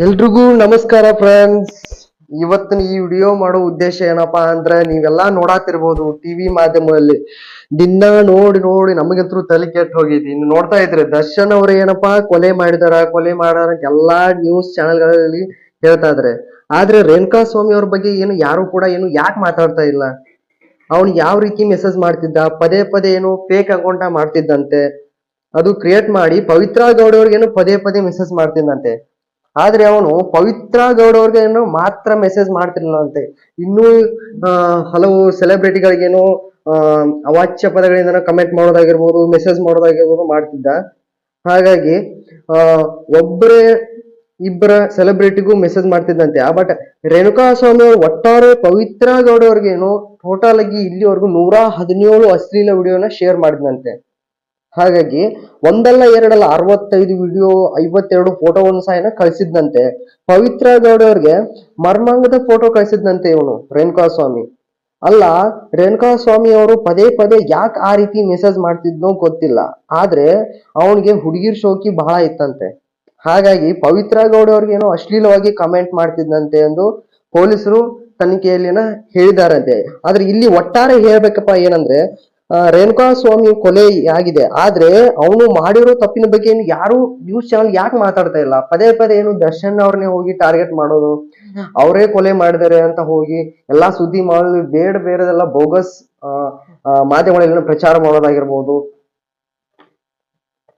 ಎಲ್ರಿಗೂ ನಮಸ್ಕಾರ ಫ್ರೆಂಡ್ಸ್. ಇವತ್ತಿನ ಈ ವಿಡಿಯೋ ಮಾಡೋ ಉದ್ದೇಶ ಏನಪ್ಪಾ ಅಂದ್ರೆ, ನೀವೆಲ್ಲಾ ನೋಡಾತಿರ್ಬೋದು ಟಿವಿ ಮಾಧ್ಯಮದಲ್ಲಿ ದಿನ ನೋಡಿ ನೋಡಿ ನಮಗಂತೂ ತಲೆ ಕೆಟ್ಟು ಹೋಗಿದ್ವಿ. ಇನ್ನು ನೋಡ್ತಾ ಇದ್ರೆ ದರ್ಶನ್ ಅವ್ರ ಏನಪ್ಪಾ ಕೊಲೆ ಮಾಡಾರ ಎಲ್ಲಾ ನ್ಯೂಸ್ ಚಾನೆಲ್ಗಳಲ್ಲಿ ಹೇಳ್ತಾ ಇದ್ರೆ. ಆದ್ರೆ ರೇಣುಕಾ ಸ್ವಾಮಿ ಅವ್ರ ಬಗ್ಗೆ ಏನು ಯಾರು ಕೂಡ ಏನು ಯಾಕೆ ಮಾತಾಡ್ತಾ ಇಲ್ಲ? ಅವ್ನು ಯಾವ ರೀತಿ ಮೆಸೇಜ್ ಮಾಡ್ತಿದ್ದ, ಪದೇ ಪದೇ ಏನು ಫೇಕ್ ಅಕೌಂಟ್ ಮಾಡ್ತಿದ್ದಂತೆ, ಅದು ಕ್ರಿಯೇಟ್ ಮಾಡಿ ಪವಿತ್ರ ಗೌಡ ಅವ್ರಿಗೇನು ಪದೇ ಪದೇ ಮೆಸೇಜ್ ಮಾಡ್ತಿದ್ದಂತೆ. ಆದ್ರೆ ಅವನು ಪವಿತ್ರ ಗೌಡ ಅವ್ರಿಗೆ ಏನೋ ಮಾತ್ರ ಮೆಸೇಜ್ ಮಾಡ್ತಿರ್ಲಿಲ್ಲ ಅಂತೆ. ಇನ್ನೂ ಹಲವು ಸೆಲೆಬ್ರಿಟಿಗಳಿಗೇನೋ ಅವಾಚ್ಯ ಪದಗಳಿಂದ ಕಮೆಂಟ್ ಮಾಡೋದಾಗಿರ್ಬೋದು, ಮೆಸೇಜ್ ಮಾಡೋದಾಗಿರ್ಬೋದು ಮಾಡ್ತಿದ್ದ. ಹಾಗಾಗಿ ಒಬ್ಬರೇ ಇಬ್ಬರ ಸೆಲೆಬ್ರಿಟಿಗೂ ಮೆಸೇಜ್ ಮಾಡ್ತಿದ್ದಂತೆ. ಬಟ್ ರೇಣುಕಾ ಸ್ವಾಮಿ ಅವರು ಒಟ್ಟಾರೆ ಪವಿತ್ರ ಗೌಡ ಅವ್ರಿಗೇನು ಟೋಟಲ್ ಆಗಿ ಇಲ್ಲಿವರೆಗೂ 117 ಅಶ್ಲೀಲ ವಿಡಿಯೋನ ಶೇರ್ ಮಾಡಿದಂತೆ. ಹಾಗಾಗಿ ಒಂದಲ್ಲ ಎರಡಲ್ಲ 65 ವಿಡಿಯೋ 52 ಫೋಟೋವನ್ನು ಸಹ ಕಳಿಸಿದ್ದಂತೆ. ಪವಿತ್ರ ಗೌಡ ಅವ್ರಿಗೆ ಮರ್ಮಾಂಗದ ಫೋಟೋ ಕಳಿಸಿದ್ದಂತೆ ಇವನು ರೇಣುಕಾ ಸ್ವಾಮಿ. ಅಲ್ಲ, ರೇಣುಕಾ ಸ್ವಾಮಿ ಅವರು ಪದೇ ಪದೇ ಯಾಕೆ ಆ ರೀತಿ ಮೆಸೇಜ್ ಮಾಡ್ತಿದ್ನೋ ಗೊತ್ತಿಲ್ಲ. ಆದ್ರೆ ಅವನಿಗೆ ಹುಡುಗಿರ್ ಶೋಕಿ ಬಹಳ ಇತ್ತಂತೆ. ಹಾಗಾಗಿ ಪವಿತ್ರ ಗೌಡ ಅವ್ರಿಗೆ ಏನೋ ಅಶ್ಲೀಲವಾಗಿ ಕಮೆಂಟ್ ಮಾಡ್ತಿದ್ದಂತೆ ಎಂದು ಪೊಲೀಸರು ತನಿಖೆಯಲ್ಲಿನ ಹೇಳಿದಾರಂತೆ. ಆದ್ರೆ ಇಲ್ಲಿ ಒಟ್ಟಾರೆ ಹೇಳ್ಬೇಕಪ್ಪ ಏನಂದ್ರೆ, ರೇಣುಕಾ ಸ್ವಾಮಿ ಕೊಲೆ ಆಗಿದೆ. ಆದ್ರೆ ಅವನು ಮಾಡಿರೋ ತಪ್ಪಿನ ಬಗ್ಗೆ ಏನು ಯಾರು ನ್ಯೂಸ್ ಚಾನಲ್ ಯಾಕೆ ಮಾತಾಡ್ತಾ ಇಲ್ಲ? ಪದೇ ಪದೇ ಏನು ದರ್ಶನ್ ಅವ್ರನ್ನೇ ಹೋಗಿ ಟಾರ್ಗೆಟ್ ಮಾಡೋದು, ಅವರೇ ಕೊಲೆ ಮಾಡಿದಾರೆ ಅಂತ ಹೋಗಿ ಎಲ್ಲಾ ಸುದ್ದಿ ಮಾಡೋದು, ಬೇರೆದೆಲ್ಲ ಬೋಗಸ್ ಮಾಧ್ಯಮಗಳಲ್ಲಿ ಪ್ರಚಾರ ಮಾಡೋದಾಗಿರ್ಬೋದು.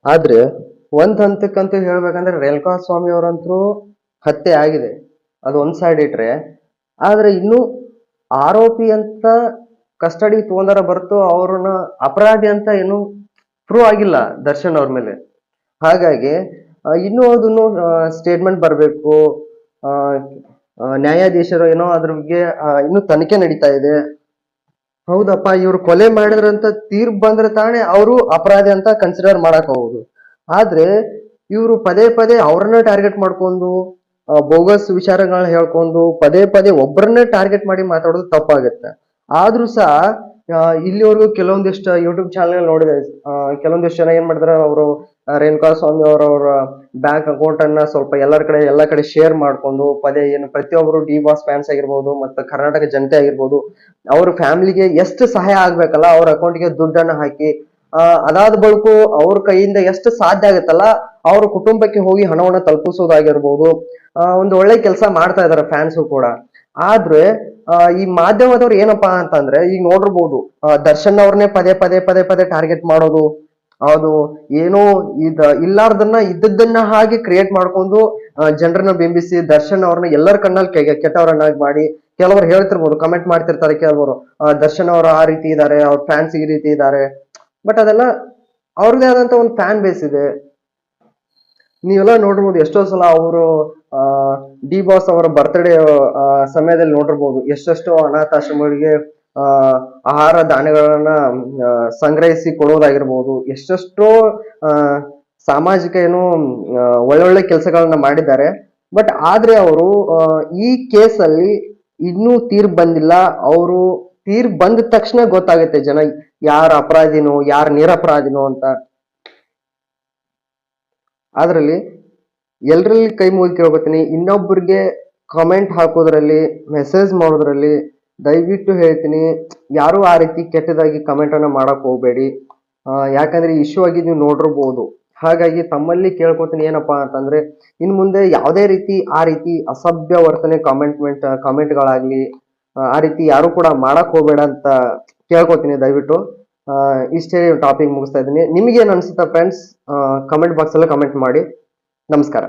ಆದ್ರೆ ಒಂದ್ ಹಂತಕ್ಕಂತೂ ಹೇಳ್ಬೇಕಂದ್ರೆ ರೇಣುಕಾ ಸ್ವಾಮಿ ಅವರಂತೂ ಹತ್ಯೆ ಆಗಿದೆ, ಅದು ಒಂದ್ ಸೈಡ್ ಇಟ್ರೆ. ಆದ್ರೆ ಇನ್ನು ಆರೋಪಿ ಅಂತ ಕಸ್ಟಡಿ ತಗೊಂಡಾರ ಬರ್ತು, ಅವ್ರನ್ನ ಅಪರಾಧಿ ಅಂತ ಏನು ಪ್ರೂವ್ ಆಗಿಲ್ಲ ದರ್ಶನ್ ಅವ್ರ ಮೇಲೆ. ಹಾಗಾಗಿ ಇನ್ನೂ ಅದನ್ನು ಸ್ಟೇಟ್ಮೆಂಟ್ ಬರಬೇಕು. ನ್ಯಾಯಾಧೀಶರು ಏನೋ ಅದ್ರ ಬಗ್ಗೆ ಇನ್ನೂ ತನಿಖೆ ನಡೀತಾ ಇದೆ. ಹೌದಪ್ಪ, ಇವ್ರು ಕೊಲೆ ಮಾಡಿದ್ರಂತ ತೀರ್ಪು ಬಂದ್ರೆ ತಾನೇ ಅವರು ಅಪರಾಧಿ ಅಂತ ಕನ್ಸಿಡರ್ ಮಾಡಕ್ ಹೋಗುದು. ಆದ್ರೆ ಇವರು ಪದೇ ಪದೇ ಅವ್ರನ್ನ ಟಾರ್ಗೆಟ್ ಮಾಡ್ಕೊಂಡು ಬೋಗಸ್ ವಿಚಾರಗಳನ್ನ ಹೇಳ್ಕೊಂಡು ಪದೇ ಪದೇ ಒಬ್ಬರನ್ನೇ ಟಾರ್ಗೆಟ್ ಮಾಡಿ ಮಾತಾಡೋದು ತಪ್ಪಾಗುತ್ತೆ. ಆದ್ರೂ ಸಹ ಇಲ್ಲಿವರೆಗೂ ಕೆಲವೊಂದಿಷ್ಟು ಯೂಟ್ಯೂಬ್ ಚಾನಲ್ ನೋಡಿದೆ, ಕೆಲವೊಂದಿಷ್ಟು ಜನ ಏನ್ ಮಾಡಿದಾರೆ, ಅವರು ರೇಣುಕಾ ಸ್ವಾಮಿ ಅವರ ಬ್ಯಾಂಕ್ ಅಕೌಂಟ್ ಅನ್ನ ಸ್ವಲ್ಪ ಎಲ್ಲ ಕಡೆ ಶೇರ್ ಮಾಡ್ಕೊಂಡು ಪದೇ ಏನು ಪ್ರತಿಯೊಬ್ಬರು ಡಿ ಬಾಸ್ ಫ್ಯಾನ್ಸ್ ಆಗಿರ್ಬೋದು ಮತ್ತು ಕರ್ನಾಟಕ ಜನತೆ ಆಗಿರ್ಬೋದು ಅವ್ರ ಫ್ಯಾಮಿಲಿಗೆ ಎಷ್ಟು ಸಹಾಯ ಆಗ್ಬೇಕಲ್ಲ ಅವ್ರ ಅಕೌಂಟ್ಗೆ ದುಡ್ಡನ್ನ ಹಾಕಿ, ಅದಾದ ಬಳಿಕ ಅವ್ರ ಕೈಯಿಂದ ಎಷ್ಟು ಸಾಧ್ಯ ಆಗುತ್ತಲ್ಲ ಅವ್ರ ಕುಟುಂಬಕ್ಕೆ ಹೋಗಿ ಹಣವನ್ನ ತಲುಪಿಸೋದಾಗಿರ್ಬೋದು, ಒಂದು ಒಳ್ಳೆ ಕೆಲಸ ಮಾಡ್ತಾ ಇದಾರೆ ಫ್ಯಾನ್ಸು ಕೂಡ. ಆದ್ರೆ ಈ ಮಾಧ್ಯಮದವ್ರು ಏನಪ್ಪಾ ಅಂತಂದ್ರೆ, ಈಗ ನೋಡಿರ್ಬೋದು ದರ್ಶನ್ ಅವ್ರನ್ನೇ ಪದೇ ಟಾರ್ಗೆಟ್ ಮಾಡೋದು, ಅದು ಏನೋ ಇಲ್ಲಾರ್ದನ್ನ ಇದ್ದದ್ದನ್ನ ಹಾಗೆ ಕ್ರಿಯೇಟ್ ಮಾಡ್ಕೊಂಡು ಜನರನ್ನ ಬಿಂಬಿಸಿ ದರ್ಶನ್ ಅವ್ರನ್ನ ಎಲ್ಲರ ಕಣ್ಣಲ್ಲಿ ಕೆಟ್ಟವರನ್ನಾಗಿ ಮಾಡಿ, ಕೆಲವರು ಹೇಳ್ತಿರ್ಬೋದು, ಕಮೆಂಟ್ ಮಾಡ್ತಿರ್ತಾರೆ ಕೆಲವರು, ದರ್ಶನ್ ಅವರು ಆ ರೀತಿ ಇದ್ದಾರೆ, ಅವ್ರ ಫ್ಯಾನ್ಸ್ ಈ ರೀತಿ ಇದ್ದಾರೆ. ಬಟ್ ಅದೆಲ್ಲ ಅವ್ರದೇ ಆದಂತ ಒಂದು ಫ್ಯಾನ್ ಬೇಸ್ ಇದೆ. ನೀವೆಲ್ಲ ನೋಡಿರ್ಬೋದು ಎಷ್ಟೋ ಸಲ ಅವರು ಡಿ ಬಾಸ್ ಅವರ ಬರ್ತ್ಡೇ ಸಮಯದಲ್ಲಿ ನೋಡಿರ್ಬೋದು ಎಷ್ಟೆಷ್ಟೋ ಅನಾಥಾಶ್ರಮಗಳಿಗೆ ಆಹಾರ ಧಾನ್ಯಗಳನ್ನ ಸಂಗ್ರಹಿಸಿ ಕೊಡೋದಾಗಿರ್ಬೋದು, ಎಷ್ಟೆಷ್ಟೋ ಸಾಮಾಜಿಕ ಏನು ಒಳ್ಳೊಳ್ಳೆ ಕೆಲಸಗಳನ್ನ ಮಾಡಿದ್ದಾರೆ. ಬಟ್ ಆದ್ರೆ ಅವರು ಈ ಕೇಸಲ್ಲಿ ಇನ್ನೂ ತೀರ್ಪು ಬಂದಿಲ್ಲ. ಅವರು ತೀರ್ಪು ಬಂದ ತಕ್ಷಣ ಗೊತ್ತಾಗುತ್ತೆ ಜನ ಯಾರ ಅಪರಾಧಿನೋ ಯಾರ ನಿರಪರಾಧಿನೋ ಅಂತ. ಅದ್ರಲ್ಲಿ ಎಲ್ರಲ್ಲಿ ಕೈ ಮುಗಿ ಕೇಳ್ಕೊತೀನಿ, ಇನ್ನೊಬ್ಬರಿಗೆ ಕಾಮೆಂಟ್ ಹಾಕೋದ್ರಲ್ಲಿ ಮೆಸೇಜ್ ಮಾಡೋದ್ರಲ್ಲಿ ದಯವಿಟ್ಟು ಹೇಳ್ತೀನಿ, ಯಾರು ಆ ರೀತಿ ಕೆಟ್ಟದಾಗಿ ಕಮೆಂಟ್ ಅನ್ನ ಮಾಡಕ್ ಹೋಗ್ಬೇಡಿ. ಯಾಕಂದ್ರೆ ಇಶ್ಯೂ ಆಗಿ ನೀವು ನೋಡಿರ್ಬೋದು. ಹಾಗಾಗಿ ತಮ್ಮಲ್ಲಿ ಕೇಳ್ಕೊತೀನಿ ಏನಪ್ಪಾ ಅಂತಂದ್ರೆ, ಇನ್ ಮುಂದೆ ಯಾವುದೇ ರೀತಿ ಆ ರೀತಿ ಅಸಭ್ಯ ವರ್ತನೆ ಕಾಮೆಂಟ್ಗಳಾಗ್ಲಿ ಆ ರೀತಿ ಯಾರು ಕೂಡ ಮಾಡಕ್ ಹೋಗ್ಬೇಡ ಅಂತ ಕೇಳ್ಕೊತೀನಿ ದಯವಿಟ್ಟು. ಇಷ್ಟೇ ಟಾಪಿಕ್ ಮುಗಿಸ್ತಾ ಇದ್ದೀನಿ. ನಿಮ್ಗೆ ಏನ್ ಅನ್ಸುತ್ತಾ ಫ್ರೆಂಡ್ಸ್? ಕಮೆಂಟ್ ಬಾಕ್ಸ್ ಅಲ್ಲಿ ಕಮೆಂಟ್ ಮಾಡಿ. ನಮಸ್ಕಾರ.